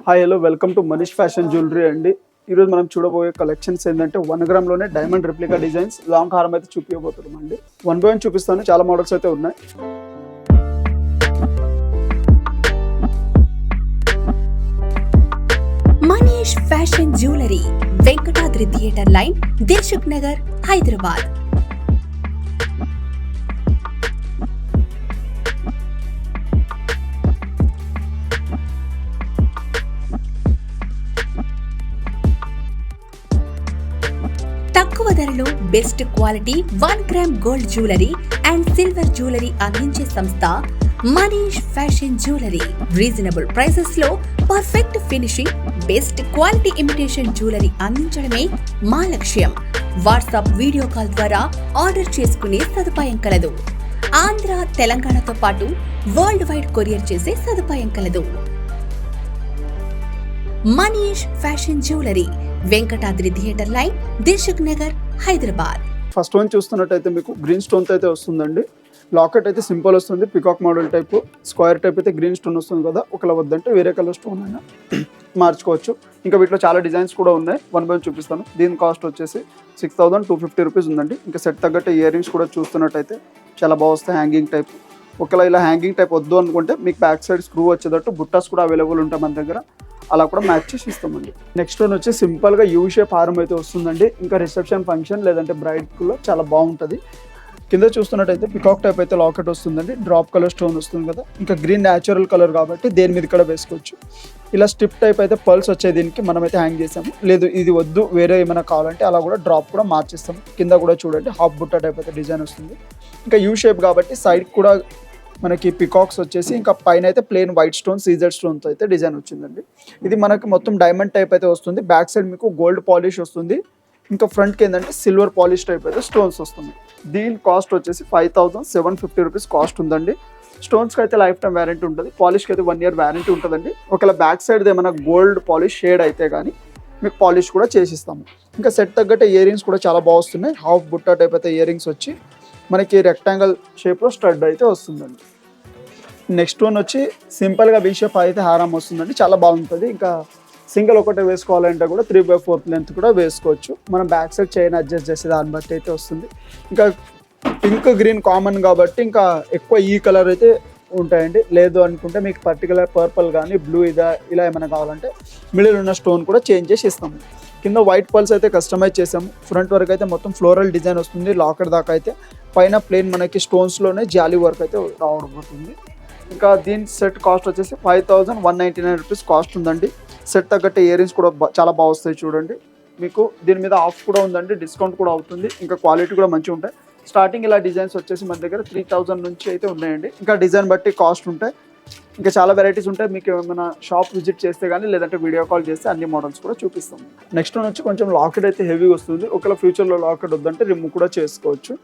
Hi hello welcome to Manish fashion jewellery అండి. ఈరోజు మనం చూడబోయే కలెక్షన్స్ ఏంటంటే 1 గ్రామ్లోనే డైమండ్ రెప్లికా డిజైన్స్ లాంగ్ హారం అయితే చూపించబోతున్నాం అండి. 1 బై 1 చూపిస్తాను. చాలా మోడల్స్ అయితే ఉన్నాయి. Manish fashion jewellery, Venkatadri theatre line, Dilsukh Nagar, Hyderabad. తక్కువ ధరలో best quality 1 gram gold jewellery and silver jewellery అందించే సంస్థ Manish fashion jewellery. Reasonable prices లో perfect finishing, best quality imitation jewellery అందించడమే మా లక్ష్యం. వాట్సాప్ వీడియో కాల్ ద్వారా ఆర్డర్ చేసుకునే సదుపాయం కలదు. ఆంధ్ర, తెలంగాణతో పాటు వరల్డ్ వైడ్ కొరియర్ చేసే సదుపాయం కలదు. Manish fashion jewellery, Venkatadri theatre line, Dilsukh Nagar, Hyderabad. First one చూస్తున్నట్టయితే మీకు గ్రీన్ స్టోన్తో అయితే వస్తుందండి. లాకెట్ అయితే సింపుల్ వస్తుంది, peacock model type. Square type అయితే గ్రీన్ స్టోన్ వస్తుంది కదా, ఒకలా వద్దంటే వేరే కలర్ స్టోన్ అయినా మార్చుకోవచ్చు. ఇంకా వీటిలో చాలా డిజైన్స్ కూడా ఉన్నాయి. 1 బై 1 చూపిస్తాను. దీని కాస్ట్ వచ్చేసి 6250 రూపీస్ ఉందండి. ఇంకా సెట్ తగ్గట్టు ఇయర్ రింగ్స్ కూడా చూస్తున్నట్టయితే చాలా బాగా వస్తాయి. Hanging type. ఒకవేళ ఇలా హ్యాంగింగ్ టైప్ వద్దు అనుకుంటే మీకు బ్యాక్ సైడ్ స్క్రూ వచ్చేటట్టు బుట్టాస్ కూడా అవైలబుల్ ఉంటాయి మన దగ్గర. అలా కూడా మ్యాచ్ చేసి ఇస్తామండి. నెక్స్ట్ వన్ వచ్చి సింపుల్గా యూ షేప్ హారం అయితే వస్తుందండి. ఇంకా రిసెప్షన్ ఫంక్షన్ లేదంటే బ్రైడ్లో చాలా బాగుంటుంది. కింద చూస్తున్నట్టయితే పికాక్ టైప్ అయితే లాకెట్ వస్తుందండి. డ్రాప్ కలర్ స్టోన్ వస్తుంది కదా, ఇంకా గ్రీన్ న్యాచురల్ కలర్ కాబట్టి దేని మీద కూడా వేసుకోవచ్చు. ఇలా స్ట్రిప్ టైప్ అయితే పల్స్ వచ్చే దీనికి మనమైతే హ్యాంగ్ చేసాము. లేదు ఇది వద్దు వేరే ఏమైనా కావాలంటే అలా కూడా డ్రాప్ కూడా మార్చేస్తాము. కింద కూడా చూడండి హాఫ్ బుట్ట టైప్ అయితే డిజైన్ వస్తుంది. ఇంకా యూ షేప్ కాబట్టి సైడ్ కూడా మనకి పికాక్స్ వచ్చేసి, ఇంకా పైన అయితే ప్లెయిన్ వైట్ స్టోన్ సీజర్ స్టోన్తో అయితే డిజైన్ వచ్చిందండి. ఇది మనకి మొత్తం డైమండ్ టైప్ అయితే వస్తుంది. బ్యాక్ సైడ్ మీకు గోల్డ్ పాలిష్ వస్తుంది. ఇంకా ఫ్రంట్కి ఏంటంటే సిల్వర్ పాలిష్ టైప్ అయితే స్టోన్స్ వస్తుంది. దీని కాస్ట్ వచ్చేసి 5750 రూపీస్ కాస్ట్ ఉందండి. స్టోన్స్కి అయితే లైఫ్ టైం వ్యారంటీ ఉంటుంది. పాలిష్కి అయితే 1 ఇయర్ వ్యారంటీ ఉంటుందండి. ఒకవేళ బ్యాక్ సైడ్ ఏమైనా గోల్డ్ పాలిష్ షేడ్ అయితే కానీ మీకు పాలిష్ కూడా చేసిస్తాము. ఇంకా సెట్ తగ్గట్టు ఇయర్ రింగ్స్ కూడా చాలా బాగా వస్తున్నాయి. హాఫ్ బుట్టా టైప్ అయితే ఇయర్ రింగ్స్ వచ్చి మనకి రెక్టాంగిల్ షేప్లో స్టడ్ అయితే వస్తుందండి. నెక్స్ట్ వన్ వచ్చి సింపుల్గా వీ షేప్ అయితే హారం వస్తుందండి. చాలా బాగుంటుంది. ఇంకా సింగిల్ ఒకటే వేసుకోవాలంటే కూడా 3/4 లెంత్ కూడా వేసుకోవచ్చు. మనం బ్యాక్ సైడ్ చైన్ అడ్జస్ట్ చేసే దాన్ని బట్టి అయితే వస్తుంది. ఇంకా పింక్ గ్రీన్ కామన్ కాబట్టి ఇంకా ఎక్కువ ఈ కలర్ అయితే ఉంటాయండి. లేదు అనుకుంటే మీకు పర్టికులర్ పర్పుల్ కానీ బ్లూ ఇలా ఏమైనా కావాలంటే మిడిల్ ఉన్న స్టోన్ కూడా చేంజ్ చేసి ఇస్తాము. కింద వైట్ పల్స్ అయితే కస్టమైజ్ చేసాము. ఫ్రంట్ వరకు అయితే మొత్తం ఫ్లోరల్ డిజైన్ వస్తుంది. లాకెట్ దాకా అయితే పైన ప్లెయిన్ మనకి స్టోన్స్లోనే జాలీ వర్క్ అయితే రావబోతుంది. ఇంకా దీని సెట్ కాస్ట్ వచ్చేసి 5199 రూపీస్ కాస్ట్ ఉందండి. సెట్ తగ్గట్టు ఇయర్ రింగ్స్ కూడా చాలా బాగా వస్తాయి చూడండి. మీకు దీని మీద ఆఫ్ కూడా ఉందండి, డిస్కౌంట్ కూడా అవుతుంది. ఇంకా క్వాలిటీ కూడా మంచిగా ఉంటాయి. స్టార్టింగ్ ఇలా డిజైన్స్ వచ్చేసి మన దగ్గర 3000 నుంచి అయితే ఉన్నాయండి. ఇంకా డిజైన్ బట్టి కాస్ట్ ఉంటాయి. ఇంకా చాలా వెరైటీస్ ఉంటాయి. మీకు ఏమైనా షాప్ విజిట్ చేస్తే కానీ లేదంటే వీడియో కాల్ చేస్తే అన్ని మోడల్స్ కూడా చూపిస్తాము. నెక్స్ట్ వన్ వచ్చి కొంచెం లాకెట్ అయితే హెవీ వస్తుంది. ఒకవేళ ఫ్యూచర్లో లాకెట్ వద్దంటే రిమూవ్ కూడా చేసుకోవచ్చు.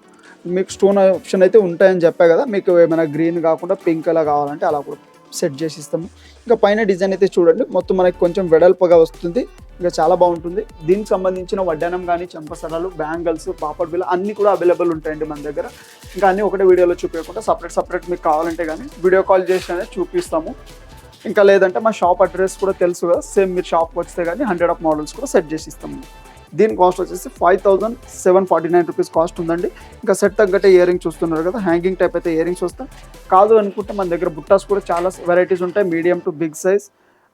మీకు స్టోన్ ఆప్షన్ అయితే ఉంటాయని చెప్పా కదా, మీకు ఏమైనా గ్రీన్ కాకుండా పింక్ అలా కావాలంటే అలా కూడా సెట్ చేసి ఇస్తాము. ఇంకా పైన డిజైన్ అయితే చూడండి మొత్తం మనకి కొంచెం వెడల్పుగా వస్తుంది. ఇంకా చాలా బాగుంటుంది. దీనికి సంబంధించిన వడ్డానం కానీ చెంపసరాలు, బ్యాంగిల్స్, పాపడ్ బిల్ల అన్నీ కూడా అవైలబుల్ ఉంటాయండి మన దగ్గర. ఇంకా అన్నీ ఒకటే వీడియోలో చూపించకుండా సపరేట్ మీకు కావాలంటే కానీ వీడియో కాల్ చేసి అనేది చూపిస్తాము. ఇంకా లేదంటే మా షాప్ అడ్రస్ కూడా తెలుసు కదా, సేమ్ మీరు షాప్కి వస్తే కానీ 100 ఆఫ్ మోడల్స్ కూడా సెట్ చేసి ఇస్తాము. దీని కాస్ట్ వచ్చేసి 5749 రూపీస్ కాస్ట్ ఉందండి. ఇంకా సెట్ తగ్గట్టే ఇయర్ రింగ్ చూస్తున్నారు కదా, హ్యాంగింగ్ టైప్ అయితే ఇయర్ రింగ్స్ వస్తాయి. కాదు అనుకుంటే మన దగ్గర బుట్టాస్ కూడా చాలా వెరైటీస్ ఉంటాయి. మీడియం టు బిగ్ సైజ్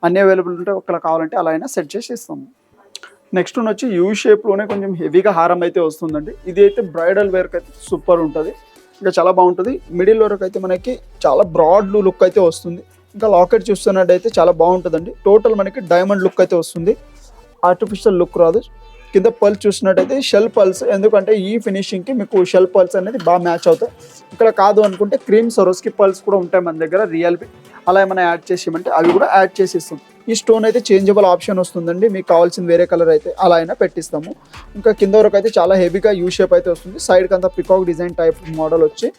అన్నీ అవైలబుల్ ఉంటాయి. ఒకవేళ కావాలంటే అలా అయినా సెట్ చేసి ఇస్తాము. నెక్స్ట్ వన్ వచ్చి యూ షేప్లోనే కొంచెం హెవీగా హారం అయితే వస్తుందండి. ఇది అయితే బ్రైడల్ వేర్కి అయితే సూపర్ ఉంటుంది. ఇంకా చాలా బాగుంటుంది. మిడిల్ వరకు అయితే మనకి చాలా బ్రాడ్ లుక్ అయితే వస్తుంది. ఇంకా లాకెట్ చూస్తున్నట్టయితే చాలా బాగుంటుందండి. టోటల్ మనకి డైమండ్ లుక్ అయితే వస్తుంది. ఆర్టిఫిషియల్ లుక్ రాదు. కింద పల్స్ చూసినట్టయితే షెల్ పల్స్, ఎందుకంటే ఈ ఫినిషింగ్కి మీకు షెల్ పల్స్ అనేది బాగా మ్యాచ్ అవుతాయి. ఇక్కడ కాదు అనుకుంటే క్రీమ్ సొరోస్కి పల్స్ కూడా ఉంటాయి మన దగ్గర రియల్వి. అలా ఏమైనా యాడ్ చేసేయమంటే అవి కూడా యాడ్ చేసి ఇస్తాం. ఈ స్టోన్ అయితే చేంజబుల్ ఆప్షన్ వస్తుందండి. మీకు కావాల్సిన వేరే కలర్ అయితే అలా అయినా పెట్టిస్తాము. ఇంకా కింద వరకు అయితే చాలా హెవీగా యూ షేప్ అయితే వస్తుంది. సైడ్కి అంతా పికాక్ డిజైన్ టైప్ మోడల్ వచ్చి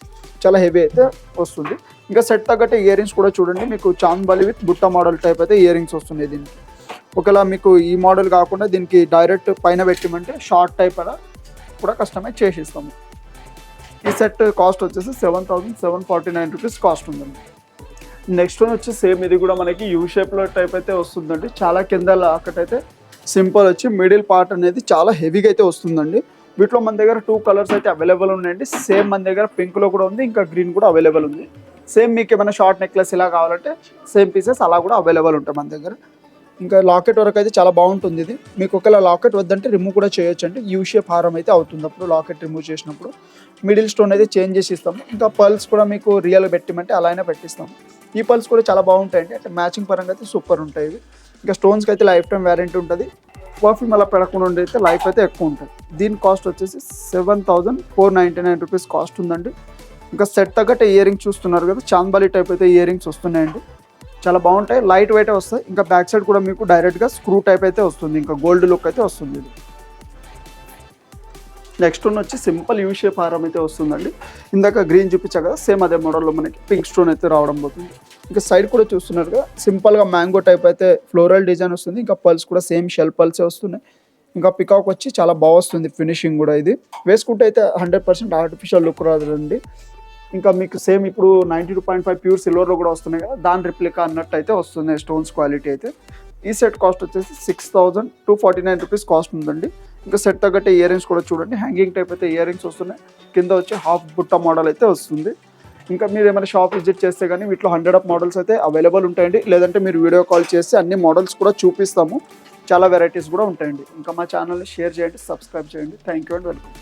చాలా హెవీ అయితే వస్తుంది. ఇంకా సెట్ తగ్గట్టు ఇయర్ రింగ్స్ కూడా చూడండి. మీకు చాంద్బాలి విత్ బుట్ట మోడల్ టైప్ అయితే ఇయర్ రింగ్స్ వస్తున్నాయి దీనికి. ఒకవేళ మీకు ఈ మోడల్ కాకుండా దీనికి డైరెక్ట్ పైన పెట్టిమంటే షార్ట్ టైప్ అలా కూడా కస్టమైజ్ చేసి ఇస్తాము. ఈ సెట్ కాస్ట్ వచ్చేసి 7749 రూపీస్ కాస్ట్ ఉందండి. నెక్స్ట్ వన్ వచ్చి సేమ్ ఇది కూడా మనకి యూ షేప్లో టైప్ అయితే వస్తుందండి. చాలా కింద లాకెట్ అయితే సింపుల్ వచ్చి మిడిల్ పార్ట్ అనేది చాలా హెవీగా అయితే వస్తుందండి. వీటిలో మన దగ్గర 2 కలర్స్ అయితే అవైలబుల్ ఉన్నాయండి. సేమ్ మన దగ్గర పింక్లో కూడా ఉంది, ఇంకా గ్రీన్ కూడా అవైలబుల్ ఉంది. సేమ్ మీకు ఏమైనా షార్ట్ నెక్లెస్ ఇలా కావాలంటే సేమ్ పీసెస్ అలా కూడా అవైలబుల్ ఉంటాయి మన దగ్గర. ఇంకా లాకెట్ వరకు అయితే చాలా బాగుంటుంది ఇది. మీకు ఒకవేళ లాకెట్ వద్దంటే రిమూవ్ కూడా చేయొచ్చు అండి. యూ షేప్ హారం అయితే అవుతుంది అప్పుడు లాకెట్ రిమూవ్ చేసినప్పుడు. మిడిల్ స్టోన్ అయితే చేంజ్ చేసి ఇస్తాము. ఇంకా పర్ల్స్ కూడా మీకు రియల్ పెట్టిమంటే అలా అయినా పెట్టిస్తాము. ఈ పర్ల్స్ కూడా చాలా బాగుంటాయండి, అంటే మ్యాచింగ్ పరంగా అయితే సూపర్ ఉంటాయి ఇవి. ఇంకా స్టోన్స్కి అయితే లైఫ్ టైం వ్యారంటీ ఉంటుంది. పర్ఫ్యూమ్ అలా పెడకుండా ఉండి అయితే లైఫ్ అయితే ఎక్కువ ఉంటుంది. దీని కాస్ట్ వచ్చేసి 7,499 రూపీస్ కాస్ట్ ఉందండి. ఇంకా సెట్ తగ్గట్టు ఇయర్ రింగ్స్ చూస్తున్నారు కదా, చాంబాలి టైప్ అయితే ఇయర్ రింగ్స్ వస్తున్నాయండి. చాలా బాగుంటాయి, లైట్ వెయిట్ వస్తాయి. ఇంకా బ్యాక్ సైడ్ కూడా మీకు డైరెక్ట్గా స్క్రూ టైప్ అయితే వస్తుంది, ఇంకా గోల్డ్ లుక్ అయితే వస్తుంది ఇది. నెక్స్ట్ వన్ వచ్చి సింపుల్ యూ షేప్ హారం అయితే వస్తుందండి. ఇందాక గ్రీన్ చూపించా కదా, సేమ్ అదే మోడల్లో మనకి పింక్ స్టోన్ అయితే రావడం పోతుంది. ఇంకా సైడ్ కూడా చూస్తున్నారు కదా, సింపుల్గా మ్యాంగో టైప్ అయితే ఫ్లోరల్ డిజైన్ వస్తుంది. ఇంకా పల్స్ కూడా సేమ్ షెల్ పల్సే వస్తున్నాయి. ఇంకా పికాక్ వచ్చి చాలా బాగా వస్తుంది ఫినిషింగ్ కూడా. ఇది వేసుకుంటే అయితే 100% ఆర్టిఫిషియల్ లుక్ రాదండి. ఇంకా మీకు సేమ్ ఇప్పుడు 92.5 ప్యూర్ సిల్వర్లో కూడా వస్తున్నాయి కదా, దాని రిప్లికా అన్నట్టు అయితే వస్తుంది స్టోన్స్ క్వాలిటీ అయితే. ఈ సెట్ కాస్ట్ వచ్చేసి 6,249 రూపీస్ కాస్ట్ ఉందండి. ఇంకా సెట్ తగ్గట్టే ఇయర్ రింగ్స్ కూడా చూడండి, హ్యాంగింగ్ టైప్ అయితే ఇయర్ రింగ్స్ వస్తున్నాయి. కింద వచ్చి హాఫ్ బుట్ట మోడల్ అయితే వస్తుంది. ఇంకా మీరు ఏమైనా షాప్ విజిట్ చేస్తే కానీ వీటిలో 100 ఆఫ్ మోడల్స్ అయితే అవైలబుల్ ఉంటాయండి. లేదంటే మీరు వీడియో కాల్ చేసి అన్ని మోడల్స్ కూడా చూపిస్తాము. చాలా వెరైటీస్ కూడా ఉంటాయండి. ఇంకా మా ఛానల్ని షేర్ చేయండి, సబ్స్క్రైబ్ చేయండి. Thank you and welcome.